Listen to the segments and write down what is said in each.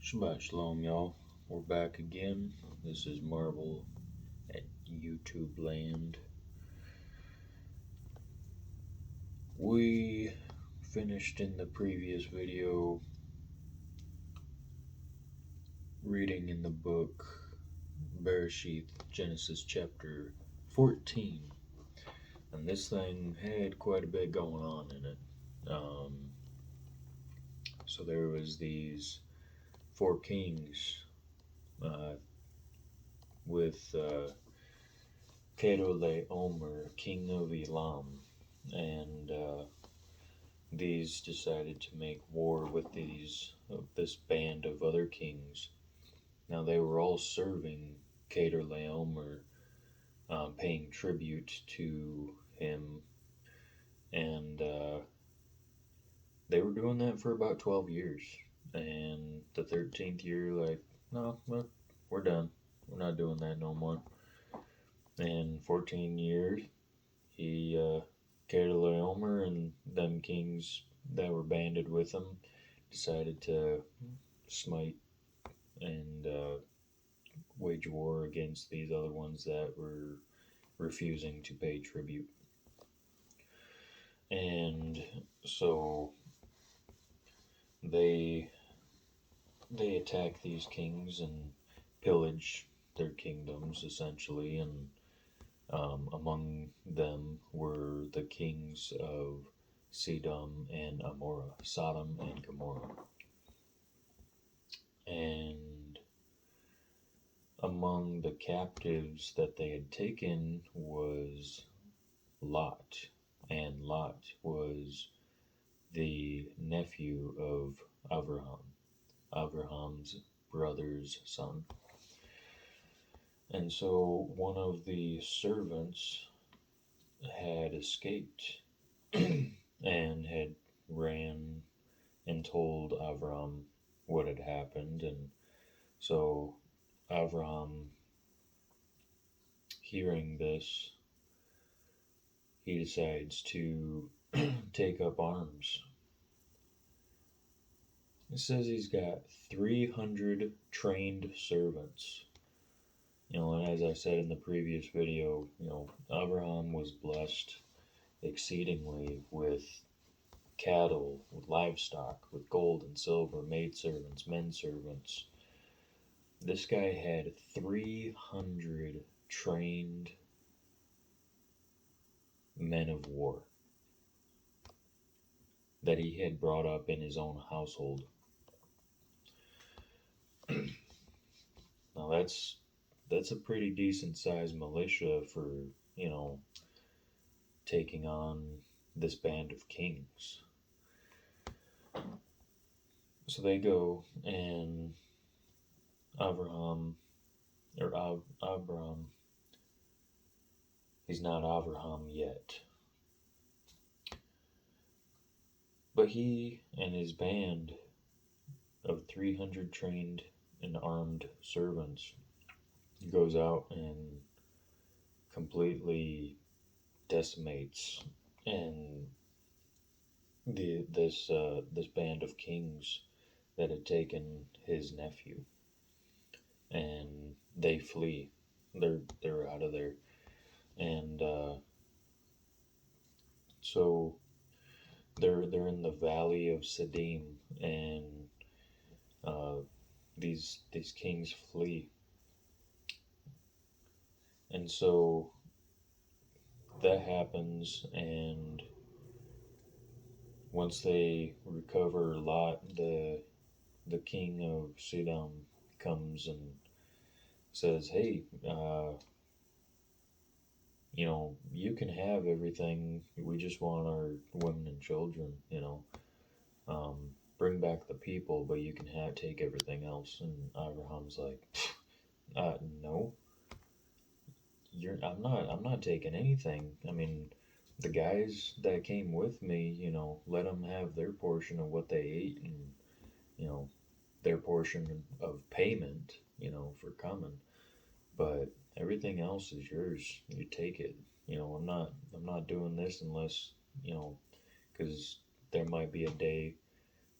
Shabbat Shalom, y'all. We're back again. This is Marvel at YouTube Land. We finished in the previous video reading in the book Bere'shiyth, Genesis chapter 14. And this thing had quite a bit going on in it. So there was these four kings with Omer, king of Elam, and these decided to make war with this band of other kings. Now they were all serving Omer, paying tribute to him, and they were doing that for about 12 years. And the 13th year, no, we're done. We're not doing that no more. And 14 years, he, Omer and them kings that were banded with him decided to smite and wage war against these other ones that were refusing to pay tribute. And so they attack these kings and pillage their kingdoms, essentially, and among them were the kings of Sodom and Gomorrah. And among the captives that they had taken was Lot, and Lot was the nephew of Abraham's brother's son. And so one of the servants had escaped and had ran and told Avram what had happened. And so Avram, hearing this, he decides to take up arms. It says he's got 300 trained servants. And as I said in the previous video, Abraham was blessed exceedingly with cattle, with livestock, with gold and silver, maidservants, men servants. This guy had 300 trained men of war that he had brought up in his own household. Now that's a pretty decent sized militia for, taking on this band of kings. So they go, and Abram, he's not Abraham yet, but he and his band of 300 trained and armed servants goes out and completely decimates and this band of kings that had taken his nephew, and they flee. They're out of there, and so they're in the valley of Siddim, and these kings flee, and so that happens. And once they recover Lot, the king of Sodom comes and says, "Hey, you can have everything. We just want our women and children. Bring back the people, but you can take everything else." And Abraham's like, "No, I'm not taking anything. I mean, the guys that came with me, let them have their portion of what they ate, and their portion of payment, for coming. But everything else is yours. You take it. I'm not doing this unless, because there might be a day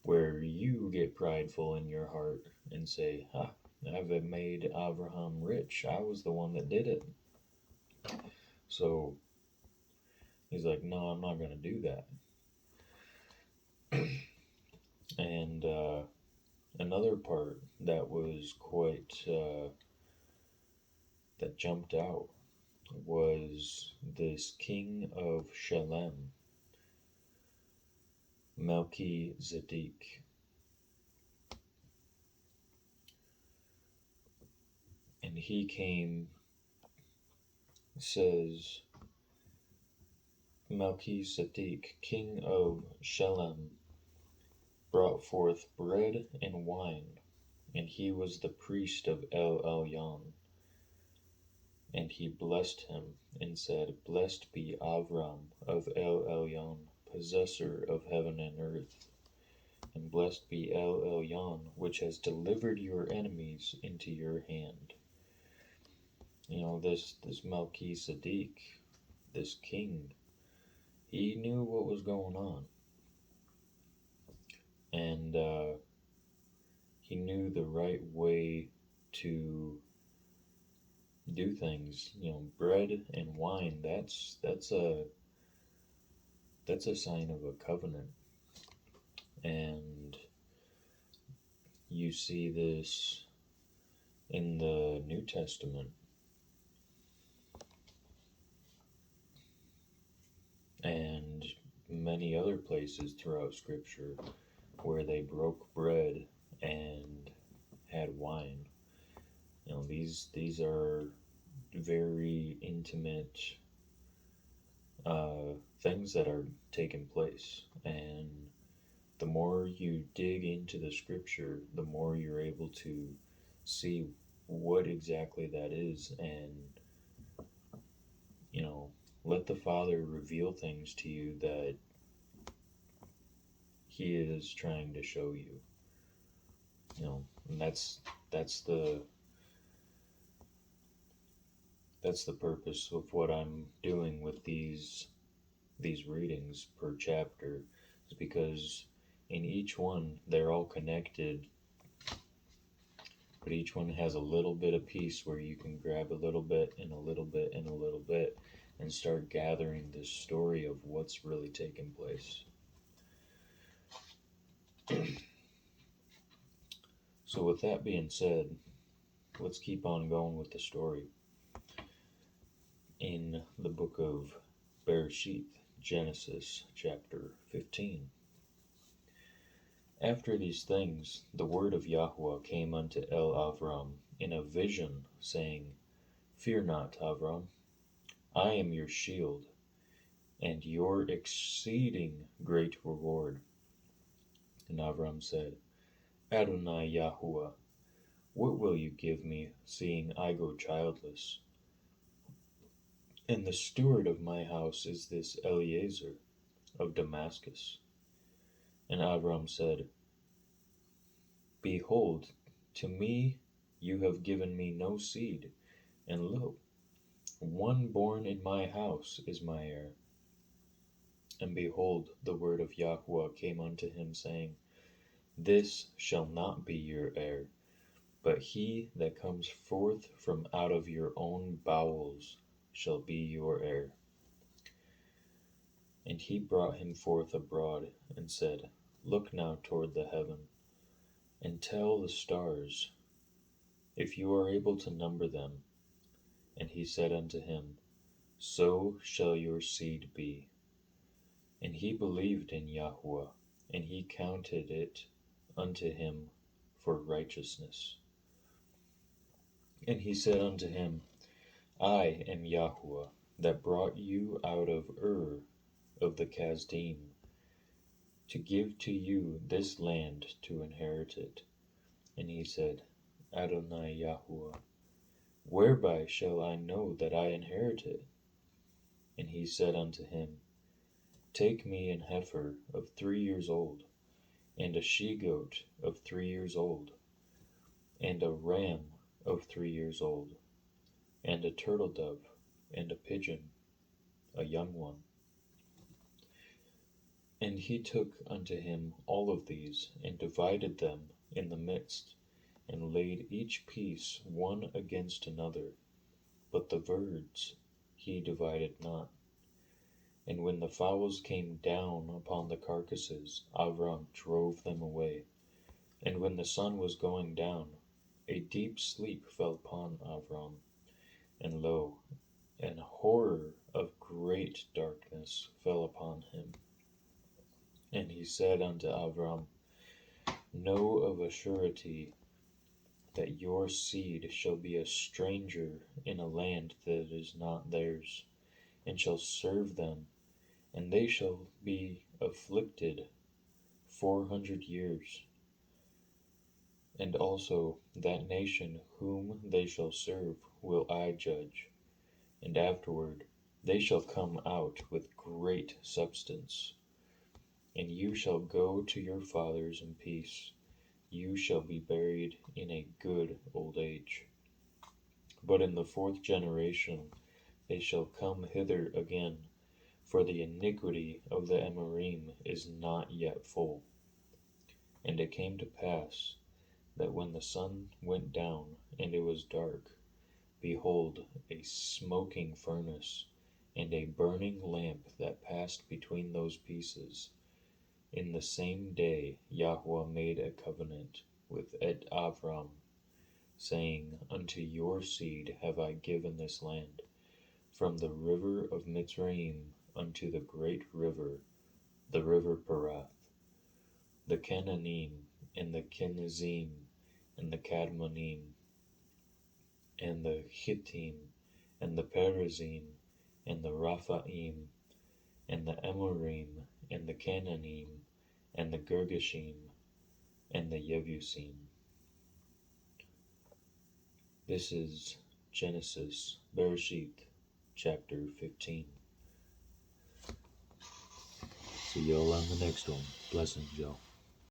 where you get prideful in your heart and say, "Ha, I've made Abraham rich. I was the one that did it." So he's like, "No, I'm not going to do that." And another part that was quite, that jumped out was this king of Shalem, Melchizedek. And he came, says, Melchizedek, king of Shalem, brought forth bread and wine, and he was the priest of El Elyon. And he blessed him, and said, Blessed be Avram of El Elyon, possessor of heaven and earth. And blessed be El Elyon, which has delivered your enemies into your hand. You know, this Melchizedek, this king, he knew what was going on. And he knew the right way to do things. You know, bread and wine, that's a sign of a covenant. And you see this in the New Testament. And many other places throughout Scripture where they broke bread and had wine. You know, these are very intimate things that are taking place. And the more you dig into the Scripture, the more you're able to see what exactly that is, and, you know, let the Father reveal things to you that He is trying to show you. You know, and that's the purpose of what I'm doing with these readings per chapter, is because in each one they're all connected, but each one has a little bit of piece where you can grab a little bit and a little bit and a little bit and start gathering this story of what's really taking place. So with that being said, let's keep on going with the story. In the book of Bere'shiyth, Genesis chapter 15. After these things, the word of Yahweh came unto Avram in a vision, saying, Fear not, Avram, I am your shield, and your exceeding great reward. And Avram said, Adonai Yahuwah, what will you give me, seeing I go childless? And the steward of my house is this Eliezer of Damascus. And Avram said, Behold, to me you have given me no seed, and lo, one born in my house is my heir. And behold, the word of Yahweh came unto him, saying, This shall not be your heir, but he that comes forth from out of your own bowels shall be your heir. And he brought him forth abroad, and said, Look now toward the heaven, and tell the stars, if you are able to number them. And he said unto him, So shall your seed be. And he believed in Yahweh, and he counted it unto him for righteousness. And he said unto him, I am Yahweh, that brought you out of Ur of the Chaldean, to give to you this land to inherit it. And he said, Adonai Yahweh, whereby shall I know that I inherit it? And he said unto him, Take me an heifer of 3 years old, and a she-goat of 3 years old, and a ram of 3 years old, and a turtle dove, and a pigeon, a young one. And he took unto him all of these, and divided them in the midst, and laid each piece one against another. But the birds he divided not. And when the fowls came down upon the carcasses, Avram drove them away. And when the sun was going down, a deep sleep fell upon Avram, and lo, an horror of great darkness fell upon him. And he said unto Avram, Know of a surety that your seed shall be a stranger in a land that is not theirs, and shall serve them, and they shall be afflicted 400 years. And also that nation whom they shall serve will I judge, and afterward they shall come out with great substance. And you shall go to your fathers in peace. You shall be buried in a good old age. But in the fourth generation they shall come hither again, for the iniquity of the Amorim is not yet full. And it came to pass that when the sun went down and it was dark, behold, a smoking furnace and a burning lamp that passed between those pieces. In the same day Yahweh made a covenant with Avram, saying, Unto your seed have I given this land, from the river of Mitzrayim unto the great river, the river Bere'shiyth, the Canaanim, and the Kenizzim, and the Kadmonim, and the Hittim, and the Perizim, and the Raphaim, and the Amorim, and the Canaanim, and the Girgashim, and the Yebusim. This is Genesis, Bere'shiyth, chapter 15. See y'all on the next one. Blessings, y'all.